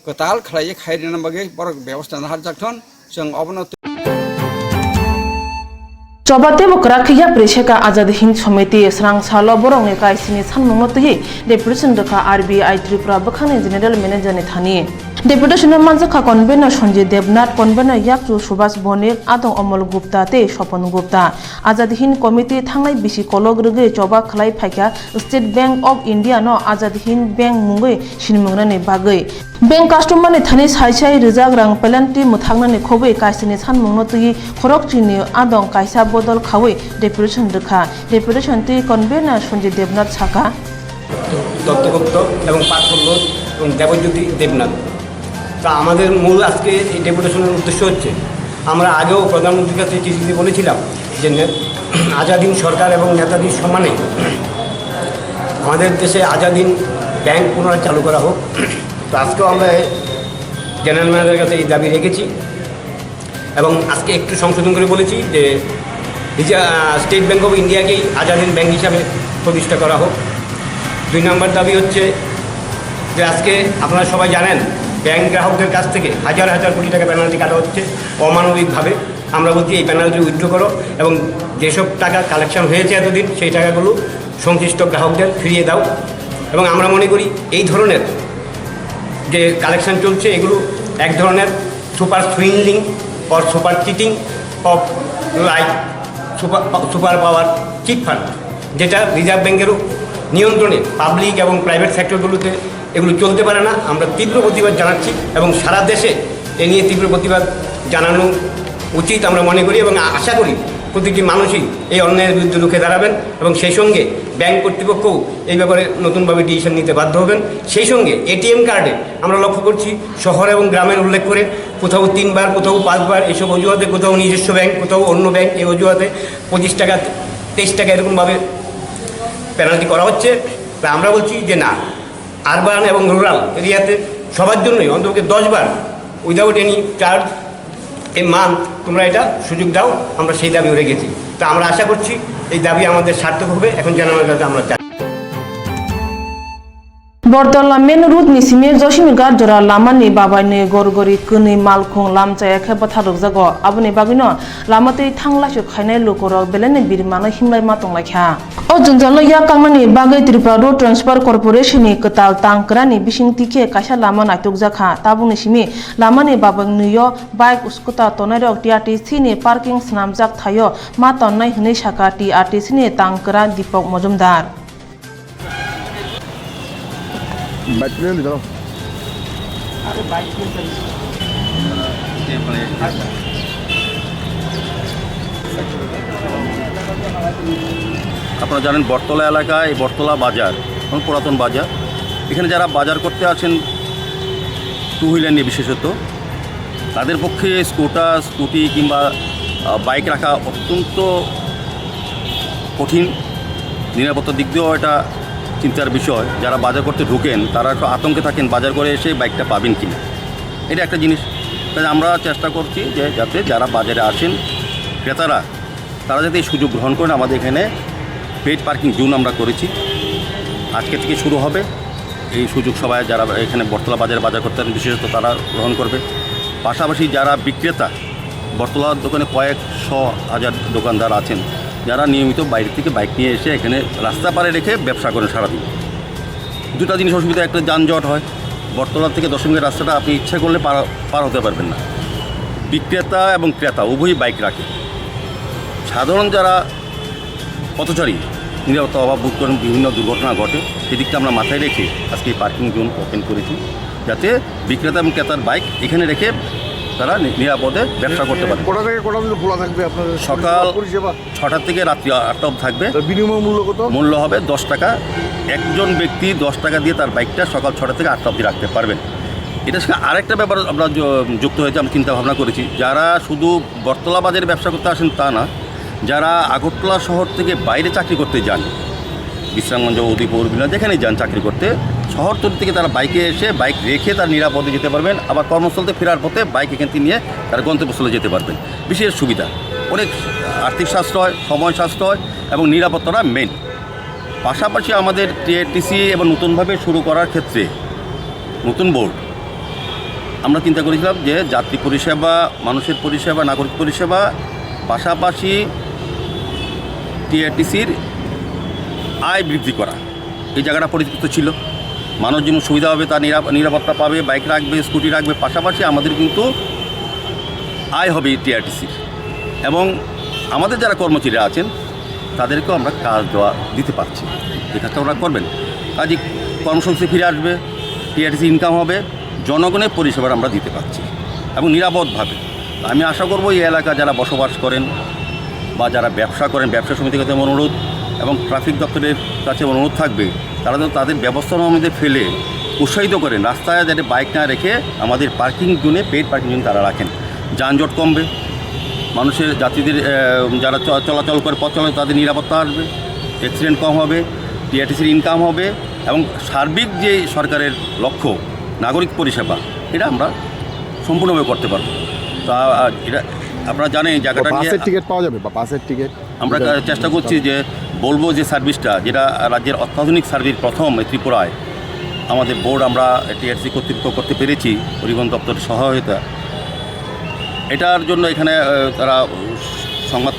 कताल खलायै खायरिना बागै बरक व्यवस्था हार जागथन जों अबनो Chobate bokrakiya presheka Azad Hind Samiti Srang Salo Borong Kaisini Sanmongotui represent ka RBI Tripura Bakhani General Manager ni thani ডেপুটেশনের মানজাখা কনভেনার সঞ্জয় দেবনাথ কনভেনার ইয়াকচু সুভাষ বণিক আদং অমল গুপ্তা তে স্বপন গুপ্তা আজাদ হিন্দ কমিটি থাংনাই বিসি কলগ রগে চবা খালাই ফাইকা স্টেট ব্যাংক অফ ইন্ডিয়া ন আজাদ হিন্দ ব্যাংক মুঙ্গৈ সিনমুংনানি বাগৈ ব্যাংক কাস্টমাरनि थानि साइसाइ रिजाग रां पेलान्टि मुथांनानि खबै काइसिनि सानमुंनो तुइ खरकचिनि आदं काइसा बदल खावै डेपुटेशन रखा डेपुटेशन ति कनभेनार सञ्जय देबनाथ साका দত্তগুপ্ত এবং পার্থ এবং দেবজ্যোতি দেবনাথ। তা আমাদের মূল আজকে এই ডেপুটেশনের উদ্দেশ্য হচ্ছে, আমরা আগেও প্রধানমন্ত্রীর কাছে চিঠিতে বলেছিলাম যে আজাদিন সরকার এবং নেতাজির সম্মানে আমাদের দেশে আজাদিন ব্যাংক পুনরায় চালু করা হোক। তো আজকেও আমরা জেনারেল ম্যানেজারের কাছে এই দাবি রেখেছি এবং আজকে একটু সংশোধন করে বলেছি যে স্টেট ব্যাংক অফ ইন্ডিয়াকেই আজাদিন ব্যাংক হিসাবে প্রতিষ্ঠা করা হোক। 2 নম্বর দাবি হচ্ছে যে আজকে আপনারা সবাই জানেন ব্যাংক গ্রাহকদের কাছ থেকে হাজার হাজার কোটি টাকা পেনাল্টি কাটা হচ্ছে অমানবিকভাবে। আমরা বলছি এই পেনাল্টি উইথড্র করো এবং যেসব টাকা কালেকশন হয়েছে এতদিন সেই টাকাগুলো সংশ্লিষ্ট গ্রাহকদের ফিরিয়ে দাও। এবং আমরা মনে করি এই ধরনের যে কালেকশন চলছে এগুলো এক ধরনের super swindling or super cheating of like super power chit fund, যেটা রিজার্ভ ব্যাংকেরও নিয়ন্ত্রণে পাবলিক এবং প্রাইভেট সেক্টরগুলোতে এগুলো চলতে পারে না। আমরা তীব্র প্রতিবাদ জানাচ্ছি এবং সারা দেশে এ নিয়ে তীব্র প্রতিবাদ জানানো উচিত আমরা মনে করি এবং আশা করি প্রতিটি মানুষই এই অন্যায়ের বিরুদ্ধে রুখে দাঁড়াবেন এবং সেই সঙ্গে ব্যাংক কর্তৃপক্ষও এই ব্যাপারে নতুনভাবে ডিসিশন নিতে বাধ্য হবেন। সেই সঙ্গে এটিএম কার্ডে আমরা লক্ষ্য করছি শহর এবং গ্রামের উল্লেখ করে কোথাও 3 বার কোথাও 5 বার এইসব অজুহাতে, কোথাও নিজস্ব ব্যাংক কোথাও অন্য ব্যাংক, এই অজুহাতে 25 টাকা 23 টাকা এরকমভাবে পেনাল্টি করা হচ্ছে। তা আমরা বলছি যে না, আরবান এবং রুরাল এরিয়াতে সবার জন্যই অন্তত 10 বার without any charge a month তোমরা এটা সুযোগ দাও। আমরা সেই দাবিও রেখেছি। তা আমরা আশা করছি এই দাবি আমাদের সার্থক হবে। এখন জানানোর কাছে আমরা চাই বরতলা মেন রুট नि सिमे जसिमी गार जरा लामानि बाबायनि गरगरि कनि मालखुं लामचाया खेबा थारक जागो आबुनि बागिनो लामातै थांलासो खायनाय लोकरक बेलेनि बिरमानो हिमलाय मातंलाख्या ओ जुनजालो या कांगमानि बागै त्रिपुरा रोड ट्रान्सफर कर्पोरेशननि कताल तांक्रानि बिसिंतिखे कायसा लामा नायतक जाखा ताबुनि सिमी लामानि बाबांनियो बाइक स्कुटा तनायरक टीआरटीसी नि पार्किं स्नामजाक थायो मा तन्नाय हनै साका टीआरटीसी नि तांक्रा दीपक मजुमदार बाइक ले लो अरे बाइक আপনারা জানেন বটতলা এলাকায় এই বটতলা বাজার পুরাতন বাজার, এখানে যারা বাজার করতে আসেন টু হুইলার নিয়ে বিশেষত তাদের পক্ষে স্কুটি কিংবা বাইক রাখা অত্যন্ত কঠিন, নিরাপত্তার দিক দিয়েও এটা চিন্তার বিষয়। যারা বাজার করতে ঢোকেন তারা একটু আতঙ্কে থাকেন বাজার করে এসে বাইকটা পাবেন কিনা, এটা একটা জিনিস। তাই আমরা চেষ্টা করছি যে যাতে যারা বাজারে আসেন ক্রেতারা তারা যাতে এই সুযোগ গ্রহণ করেন। আমাদের এখানে পেড পার্কিং জোন আমরা করেছি, আজকে থেকে শুরু হবে এই সুযোগ। সবাই যারা এখানে বটতলা বাজারে বাজার করতে বিশেষত তারা গ্রহণ করবে। পাশাপাশি যারা বিক্রেতা বটতলার দোকানে কয়েকশো হাজার দোকানদার আছেন যারা নিয়মিত বাইরে থেকে বাইক নিয়ে এসে এখানে রাস্তা পারে রেখে ব্যবসা করেন সারাদিন। দুটা জিনিস অসুবিধা, একটা যানজট হয়, বটতলা থেকে দশমীর রাস্তাটা আপনি ইচ্ছা করলে পার হতে পারবেন না। বিক্রেতা এবং ক্রেতা উভয়ই বাইক রাখে। সাধারণ যারা পথচারী নিরাপত্তা অভাব বোধ করেন, বিভিন্ন দুর্ঘটনা ঘটে, সেদিকটা আমরা মাথায় রেখে আজকে এই পার্কিং জোন ওপেন করেছি যাতে বিক্রেতা এবং ক্রেতার বাইক এখানে রেখে তারা নিরাপদে ব্যবসা করতে পারে। কোথা থেকে কোথা পর্যন্ত খোলা থাকবে আপনাদের? সকাল 6টা থেকে রাত্রি 8টা থাকবে। বিনিময় মূল্য কত? মূল্য হবে 10 টাকা। একজন ব্যক্তি 10 টাকা দিয়ে তার বাইকটা সকাল 6টা থেকে 8টা অবধি রাখতে পারবেন। এটার সঙ্গে আরেকটা ব্যাপার আমরা যুক্ত হয়েছে, আমরা চিন্তা ভাবনা করেছি যারা শুধু বটতলা বাজারে ব্যবসা করতে আসেন তা না, যারা আগরতলা শহর থেকে বাইরে চাকরি করতে যান, বিশ্রামগঞ্জ, উদয়পুর, বিনা যেখানে যান চাকরি করতে, শহরতলি থেকে তারা বাইকে এসে বাইক রেখে তার নিরাপদে যেতে পারবেন। আবার কর্মস্থলতে ফেরার পথে বাইক এখান থেকে নিয়ে তারা গন্তব্যস্থলে যেতে পারবেন। বিশেষ সুবিধা, অনেক আর্থিক সাশ্রয়, সময় সাশ্রয় এবং নিরাপত্তাটা মেন। পাশাপাশি আমাদের টিআরটিসি এবং নতুনভাবে শুরু করার ক্ষেত্রে নতুন বোর্ড আমরা চিন্তা করেছিলাম যে যাত্রী পরিষেবা, মানুষের পরিষেবা, নাগরিক পরিষেবা, পাশাপাশি টিআরটিসির আয় বৃদ্ধি করা, এই জায়গাটা পরিচিত ছিল। মানুষ যেমন সুবিধা হবে, তার নিরাপত্তা পাবে, বাইক রাখবে, স্কুটি রাখবে, পাশাপাশি আমাদের কিন্তু আয় হবে টিআরটিসির, এবং আমাদের যারা কর্মচারীরা আছেন তাদেরকেও আমরা কাজ দিতে পারছি, যে কাজটা ওরা করবেন। কাজে কর্মসংস্থান ফিরে আসবে, টিআরটিসি ইনকাম হবে, জনগণের পরিষেবা আমরা দিতে পারছি এবং নিরাপদভাবে। আমি আশা করব এই এলাকা যারা বসবাস করেন বা যারা ব্যবসা করেন, ব্যবসা সমিতির কাছে অনুরোধ এবং ট্রাফিক দপ্তরের কাছে অনুরোধ থাকবে, তারা যেন তাদের ব্যবস্থার মধ্যে ফেলে উৎসাহিত করেন, রাস্তায় যাতে বাইক না রেখে আমাদের পার্কিং জোনে, পেইড পার্কিং জোনে তারা রাখেন। যানজট কমবে, মানুষের যাত্রীদের যারা চলাচল করে পথ চলাচল তাদের নিরাপত্তা আসবে, অ্যাক্সিডেন্ট কম হবে, টিআরটিসির ইনকাম হবে এবং সার্বিক যে সরকারের লক্ষ্য নাগরিক পরিষেবা, এটা আমরা সম্পূর্ণভাবে করতে পারব। তা এটা আপনারা জানেন জায়গাটা নিয়ে টিকিট পাওয়া যাবে বা বাসের টিকিট আমরা চেষ্টা করছি যে বলবো যে সার্ভিসটা যেটা রাজ্যের অত্যাধুনিক সার্ভিস প্রথম ত্রিপুরায় আমাদের বোর্ড আমরা টিআরটিসি কর্তৃপক্ষ করতে পেরেছি পরিবহন দপ্তরের সহায়তা। এটার জন্য এখানে তারা সংবাদ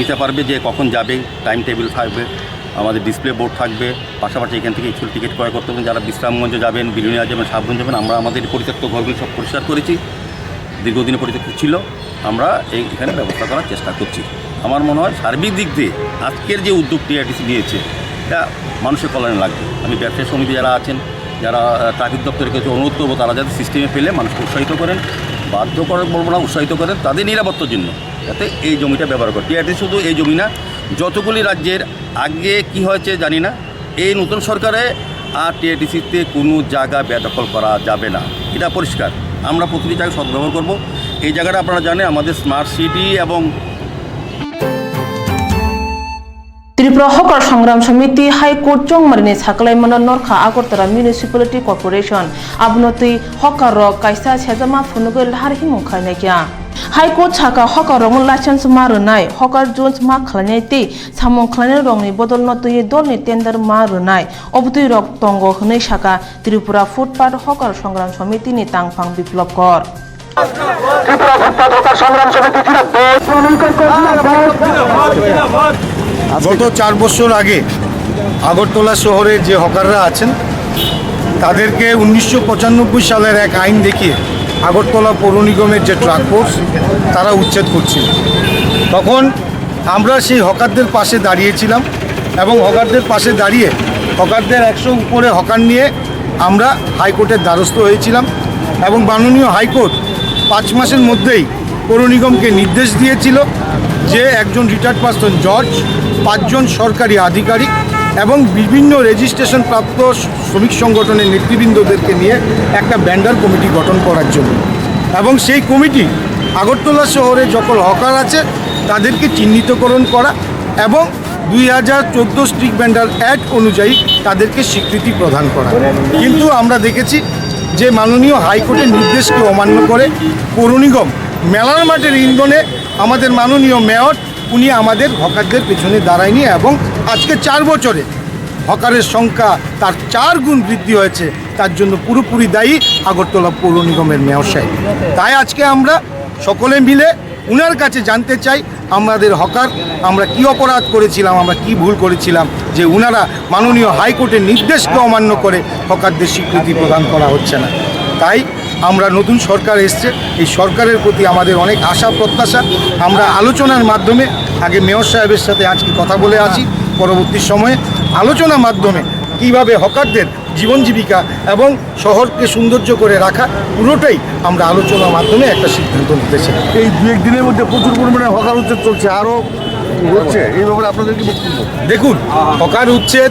নিতে পারবে যে কখন যাবে, টাইম টেবিল থাকবে, আমাদের ডিসপ্লে বোর্ড থাকবে, পাশাপাশি এখান থেকে স্কুল টিকিট ক্রয় করতে হবে। যারা বিশ্রামগঞ্জ যাবেন, বিলুনিয়া যাবেন, সাবগঞ্জ যাবেন, আমরা আমাদের পরিত্যক্ত ঘরগুলি সব পরিষ্কার করেছি, দীর্ঘদিনে পরিত্যক্ত ছিল, আমরা এখানে ব্যবস্থা করার চেষ্টা করছি। আমার মনে হয় সার্বিক দিক দিয়ে আজকের যে উদ্যোগ টিআরটিসি নিয়েছে এটা মানুষের কল্যাণে লাগবে। আমি ব্যবসায়ী সমিতি যারা আছেন, যারা ট্রাফিক দপ্তরের কাছে অনুরোধ করবো, তারা যাতে সিস্টেমে পেলে মানুষকে উৎসাহিত করেন, বাধ্য করেন বলবো না, উৎসাহিত করেন তাদের নিরাপত্তার জন্য, যাতে এই জমিটা ব্যবহার করে। টিআরটিসি শুধু এই জমি না, যতগুলি রাজ্যের আগে কি হয়েছে জানি না, এই নতুন সরকারে আর টিআরটিসিতে কোনো জায়গা বেদখল করা যাবে না, এটা পরিষ্কার। আমরা প্রতিটি জায়গায় সদ্ব্যবহার করবো। এই জায়গাটা আপনারা জানেন আমাদের স্মার্ট সিটি এবং ত্রিপুরা হকার সংগ্রাম সমিতি হাইকোর্ট চংমারিনি সাকলাইমানা নরখা আগরতলা মিউনিসিপালিটি কর্পোরেশন আবনতি হকার রক কাইসা সেজামা ফুনুগৈ लाहार हिमु खायनायखिया हाइकोर्ट साका हकार रंग लाइसेंस मारुनाय हकार जोन्स मा खालायनाय ति सामं खालायनाय रंगनि बदल नतुय दलनि टेन्डार मारुनाय अबतुय रक तंग हनै साका त्रिपुरा फुटपाथ हकार संग्राम समितिनि तांफां बिप्लब कर ত্রিপুরা ফুটপাথ হকার সংগ্রাম সমিতি গত 4 বছর আগে আগরতলা শহরে যে হকাররা আছেন তাদেরকে 1995 সালের এক আইন দেখিয়ে আগরতলা পৌর নিগমের যে ট্রাক ফোর্স তারা উচ্ছেদ করছিল। তখন আমরা সেই হকারদের পাশে দাঁড়িয়েছিলাম এবং হকারদের পাশে দাঁড়িয়ে হকারদের 100 উপরে হকার নিয়ে আমরা হাইকোর্টের দ্বারস্থ হয়েছিলাম এবং মাননীয় হাইকোর্ট 5 মাসের মধ্যেই পৌর নিগমকে নির্দেশ দিয়েছিল যে একজন রিটায়ার্ড পার্সন জজ, 5 জন সরকারি আধিকারিক এবং বিভিন্ন রেজিস্ট্রেশন প্রাপ্ত শ্রমিক সংগঠনের নেতৃবৃন্দদেরকে নিয়ে একটা ব্যান্ডার কমিটি গঠন করার জন্য, এবং সেই কমিটি আগরতলা শহরে যখন হকার আছে তাদেরকে চিহ্নিতকরণ করা এবং 2014 স্ট্রিট ভেন্ডার অ্যাক্ট অনুযায়ী তাদেরকে স্বীকৃতি প্রদান করা। কিন্তু আমরা দেখেছি যে মাননীয় হাইকোর্টের নির্দেশকে অমান্য করে পৌর নিগম মেলার মাঠের ইন্ধনে আমাদের মাননীয় মেয়র উনি আমাদের হকারদের পেছনে দাঁড়ায়নি এবং আজকে 4 বছরে হকারের সংখ্যা তার 4 গুণ বৃদ্ধি হয়েছে। তার জন্য পুরোপুরি দায়ী আগরতলা পৌর নিগমের মেয়র সাহেব। তাই আজকে আমরা সকলে মিলে উনার কাছে জানতে চাই আমাদের হকার আমরা কি অপরাধ করেছিলাম, আমরা কি ভুল করেছিলাম যে উনারা মাননীয় হাইকোর্টের নির্দেশকে অমান্য করে হকারদের স্বীকৃতি প্রদান করা হচ্ছে না। তাই আমরা নতুন সরকার এসছে, এই সরকারের প্রতি আমাদের অনেক আশা প্রত্যাশা। আমরা আলোচনার মাধ্যমে আগে মেয়র সাহেবের সাথে আজকে কথা বলে আসি, পরবর্তী সময়ে আলোচনার মাধ্যমে কীভাবে হকারদের জীবন জীবিকা এবং শহরকে সৌন্দর্য করে রাখা পুরোটাই আমরা আলোচনার মাধ্যমে একটা সিদ্ধান্ত নিতে চাই। এই 2-1 দিনের মধ্যে প্রচুর পরিমাণে হকার উচ্ছেদ চলছে, আরও হচ্ছে, এই ব্যাপারে আপনাদের কি বক্তব্য? দেখুন, হকার উচ্ছেদ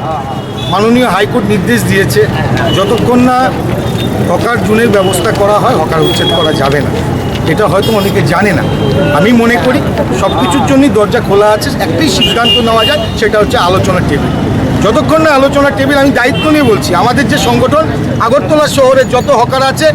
মাননীয় হাইকোর্ট নির্দেশ দিয়েছে, যতক্ষণ না হকার জোনের ব্যবস্থা করা হয় হকার উচ্ছেদ করা যাবে না। এটা হয়তো অনেকে জানে না। আমি মনে করি সব কিছুর জন্যই দরজা খোলা আছে, একটাই সিদ্ধান্ত নেওয়া যায়, সেটা হচ্ছে আলোচনার টেবিল। যতক্ষণ না আলোচনার টেবিল, আমি দায়িত্ব নিয়ে বলছি, আমাদের যে সংগঠন আগরতলা শহরে যত হকার আছে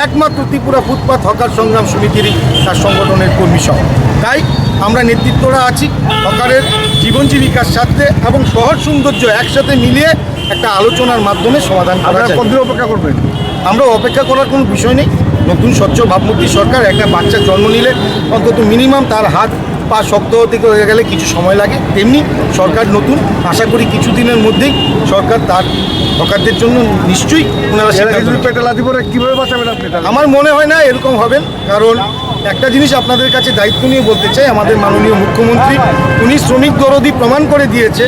একমাত্র ত্রিপুরা ফুটপাথ হকার সংগ্রাম সমিতিরই তার সংগঠনের কর্মী সহ। তাই আমরা নেতৃত্বরা আছি হকারের জীবন জীবিকার সাথে এবং শহর সৌন্দর্য একসাথে মিলিয়ে একটা আলোচনার মাধ্যমে সমাধান করা যায়। কতদিন অপেক্ষা করবেন? আমরা অপেক্ষা করার কোনো বিষয় নেই। নতুন স্বচ্ছ ভাবমূর্তি সরকার, একটা বাচ্চা জন্ম নিলে অন্তত মিনিমাম তার হাত পা শক্ত হয়ে গেলে কিছু সময় লাগে, তেমনি সরকার নতুন, আশা করি কিছুদিনের মধ্যেই সরকার তার হকারদের জন্য নিশ্চয়ই ওনারা কীভাবে বাঁচাবেন আপনি? আমার মনে হয় না এরকম হবেন, কারণ একটা জিনিস আপনাদের কাছে দায়িত্ব নিয়ে বলতে চাই, আমাদের মাননীয় মুখ্যমন্ত্রী উনি শ্রমিক দরদি প্রমাণ করে দিয়েছে।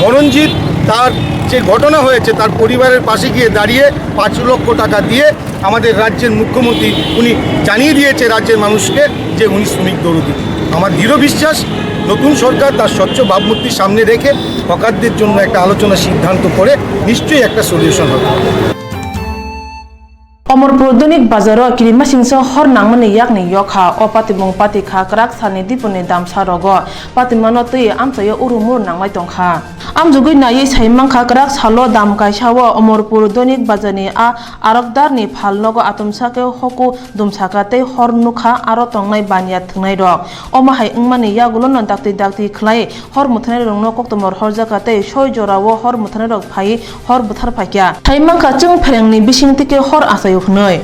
মরণজিৎ তার যে ঘটনা হয়েছে তার পরিবারের পাশে গিয়ে দাঁড়িয়ে 5 লক্ষ টাকা দিয়ে আমাদের রাজ্যের মুখ্যমন্ত্রী উনি জানিয়ে দিয়েছে রাজ্যের মানুষকে যে উনি শ্রমিক দরদি। আমার দৃঢ় বিশ্বাস নতুন সরকার তার স্বচ্ছ ভাবমূর্তির সামনে রেখে হকারদের জন্য একটা আলোচনা সিদ্ধান্ত করে নিশ্চয়ই একটা সলিউশন হবে। অমরপুর দৈনিক বাজার কিলিমা সিংসা হর নাংমানি yakni yokha o patimong pati kha krak sani dipone damsa rogo patimano tui amtoyo urumur nangmai tongkha amjugui nai saimang kha krak salo dam kaisawo Amarpur দৈনিক বাজারনি arokdarni phalnogo atumsake hoku dumsakate hor nukha aro tongnai baniya thungnai rok omahai ingmani yagulo non dakti khlai hor muthanai rongno koktomor horjakate soi jorawo hor muthanai rok phai hor buthar phakya saimang kha chung pherengni bisingtike hor asai hnoi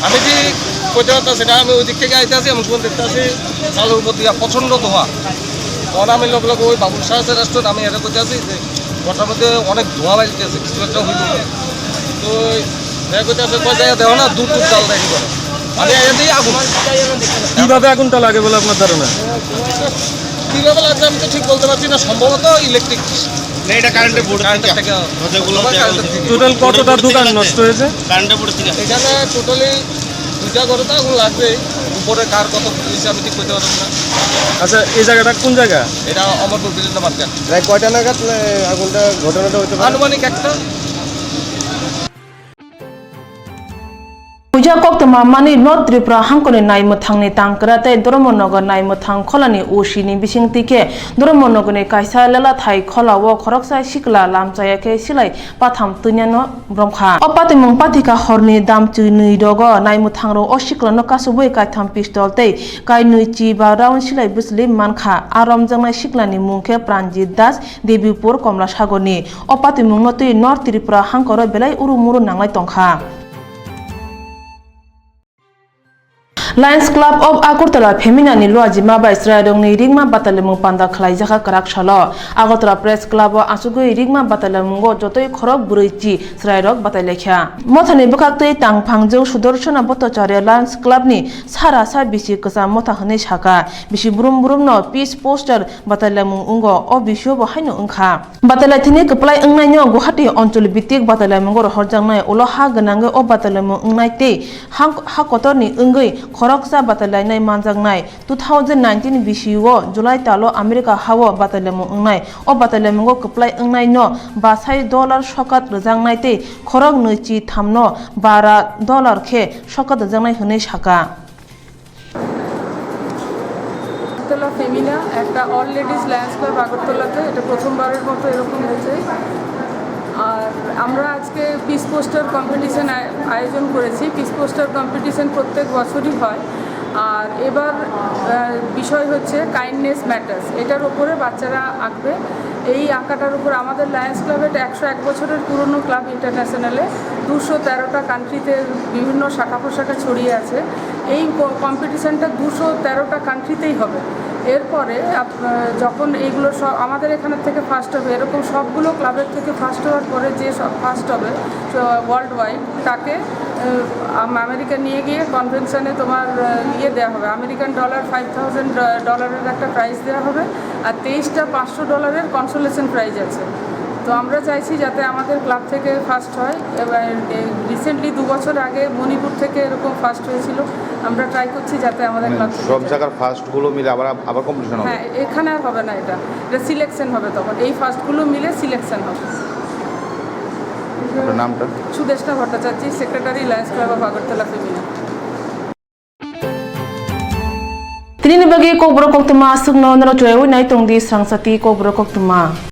আমি যে কইতে পারতেছি না, আমি ওই দিক থেকে আইতে আছি, আমি কোন দেখতে আছি চালের উপর দিয়া প্রচণ্ড ধোঁয়া। তখন আমি লোক ওই বাবুর সাহায্যের রেস্টুরেন্ট আমি এটা করতে আছি যে ঘরটার মধ্যে অনেক ধোঁয়া বাড়িতে আছে, কিছু একটা হইল তো দেখা করতে আছে কয় জায়গা দেওয়া না দূর জাল দেখি করে আমি এখান থেকে আগুন। কীভাবে আগুনটা লাগে বলে আপনার ধারণা? কীভাবে লাগছে আমি তো ঠিক বলতে পারছি না, সম্ভবত ইলেকট্রিক টোটাল কতটা দোকান নষ্ট হয়েছে? এখানে টোটালি 2টা ঘরে তো আগুন লাগবে, উপরে কার কত হয়েছে আমি ঠিক করতে পারবো না। আচ্ছা, এই জায়গাটা কোন জায়গা? এটা অমরপুর বিল্ডিং মার্কেট। প্রায় কয়টা নাগাদ আগুনটা ঘটনাটা হতে পারে? আনুমানিক একটা। Puja koktama mani North Tripura hangkoni nai muthangni tangkrate Dhormonagar nai muthang kholani oshini bisingtike Dhormonagani kaisa lela thai kholawo khoroksa sikla lamchayake silai patham tunyano bromkha opatimong pathika horni dam chinui dogo nai muthangro osiklano kasuboi kaitham pistol tei kai nui chi ba round silai busli mankha aromjangnai siklani mungkhe Pranjit Das Debipur Komla Sagoni opatimong notui North Tripura hangkoro belai urumuru nanglai tongkha Lions Club of Agartala Femina ni Loajima by Sradong ni Rigma Batalemung Panda Klaijaka Karak Shalo Agartala Press Club Asugoi Rigma Batalemungo Jotoi Khorok Burichi Sradok Batalekha Mothani Bukakte Tang Pangjong Sudarshana Botocharya Lions Club ni Sara Sa Bisi Kasa Motha Hane Shaka Bisi Burum Burum no Peace Poster Batalemung Ungo o Bisho Bohaino Unkha Batalathini Kaplai Ungnai Guhati Onchul Bitik Batalemungo Horjangnai Oloha Ganange o Batalemung Ungnai Te Hakotorni Ungoi Khoroksa batalai manjangnai 2019 BCO July talo America hawo batalemu ungnai o batalemungo kaplai ungnai no basai dollar shokat rejangnai te khorok nuichi thamno $12 khe shokat rejangnai hune shaka Agartala Femina একটা all ladies Lions club আগরতলাতে এটা প্রথমবারের মতো এরকম হয়েছে আর আমরা আজকে piece poster competition আয়োজন করেছি পিস পোস্টার কম্পিটিশন প্রত্যেক বছরই হয় আর এবার বিষয় হচ্ছে কাইন্ডনেস ম্যাটার্স এটার উপরে বাচ্চারা আঁকবে এই আঁকাটার উপর আমাদের লায়ন্স ক্লাবের 101 বছরের পুরনো ক্লাব ইন্টারন্যাশনালে 213টা কান্ট্রিতে বিভিন্ন শাখা প্রশাখা ছড়িয়ে আছে এই কম্পিটিশনটা 213টা কান্ট্রিতেই হবে এরপরে যখন এইগুলো সব আমাদের এখানের থেকে ফার্স্ট হবে এরকম সবগুলো ক্লাবের থেকে ফার্স্ট হওয়ার পরে যে সব ফার্স্ট হবে ওয়ার্ল্ড ওয়াইড তাকে আমেরিকা নিয়ে গিয়ে কনভেনশনে তোমার দেওয়া হবে আমেরিকান $5,000 একটা প্রাইজ দেওয়া হবে আর 23টা $500 কনসোলেশন প্রাইজ আছে তো আমরা চাইছি যাতে আমাদের ক্লাব থেকে ফার্স্ট হয় এবার রিসেন্টলি 2 বছর আগে মণিপুর থেকে এরকম ফার্স্ট হয়েছিল আমরা ট্রাই করছি যাতে আমাদের ক্লাব সব জায়গার ফার্স্টগুলো মিলে আবার কম্পিটিশন হবে হ্যাঁ এখানে আর হবে না এটা সিলেকশন হবে তখন এই ফার্স্টগুলো মিলে সিলেকশন হবে নামটা Sudeshta Bhattacharya secretary Lions Club of Agartala Femina Trini bagi ko bro kok tuma sugno naro choy nai tong di sang sati ko bro kok tuma